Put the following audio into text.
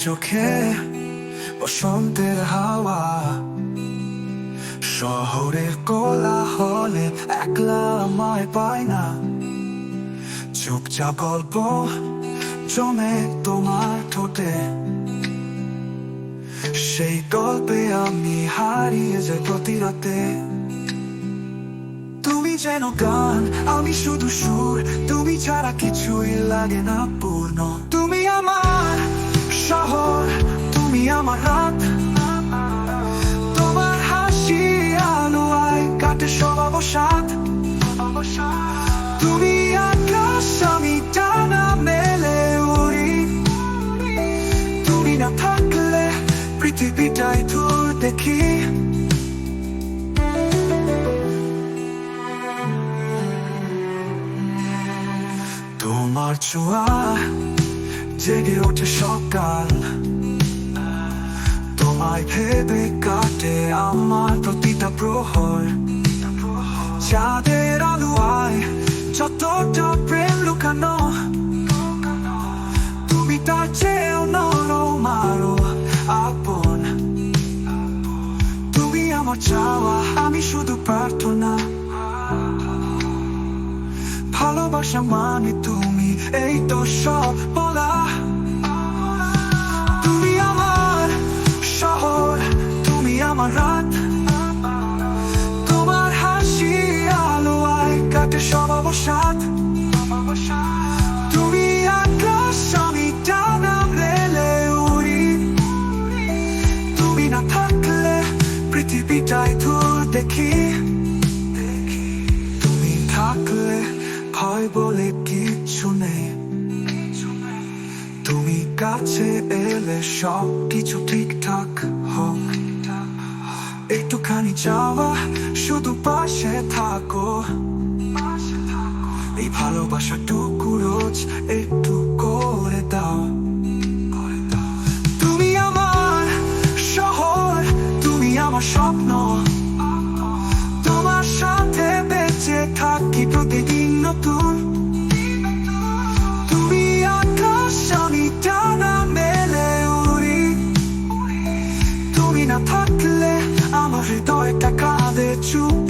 চোখে বসন্তের হাওয়া, শহরের কোলাহলে একলা আমায় পায় না। চুপচাপ গল্প জমে তোমার ঠোঁটে, সেই গল্পে আমি হারিয়ে যাই প্রতি রাতে। তুমি যেন গান, আমি শুধু সুর, তুমি ছাড়া কিছুই লাগে না পূর্ণ। তুমি আমার শহর, তুমি আমার রাত, তোমার হাসি আলোয় কাটে সব অবসাদ। তুমি আকাশ, আমি টানা মেলে উড়ি, তুমি না থাকলে পৃথিবীটাই দূর দেখি। তোমার ছোঁয়া জেগে ওঠে সকাল, তোমায় ভেবে কাটে আমার প্রতিটা প্রহর। চাঁদের আলোয় যতটা প্রেম লুকানো, তুমি তার চেয়েও নরম আরো আপন। তুমি আমার চাওয়া, আমি শুধু প্রার্থনা। ভালোবাসা মানে তুমি, এই তো সব বলা। তুমি আমার শহর, তুমি আমার রাত, তোমার হাসি আলোয় কাটে সব অবসাদ। তুমি আকাশ, আমি টানা মেলে উড়ি, তুমি না থাকলে পৃথিবীটাই দূর দেখি। তুমি থাকলে ভয় বলে কিছু নেই, তুমি কাছে এলে সব কিছু ঠিকঠাক হোক। একটুখানি চাওয়া, শুধু পাশে থাকো। এই ভালোবাসাটুকু রোজ একটু করে দাও। তুমি আমার শহর, তুমি আমার স্বপ্ন, তোমার সাথে বেঁচে থাকি প্রতিদিন নতুন। তুমি আকাশ, আমি টানা মেলে উড়ি, তুমি না থাকলে আমার হৃদয়টা কাঁদে চুপ।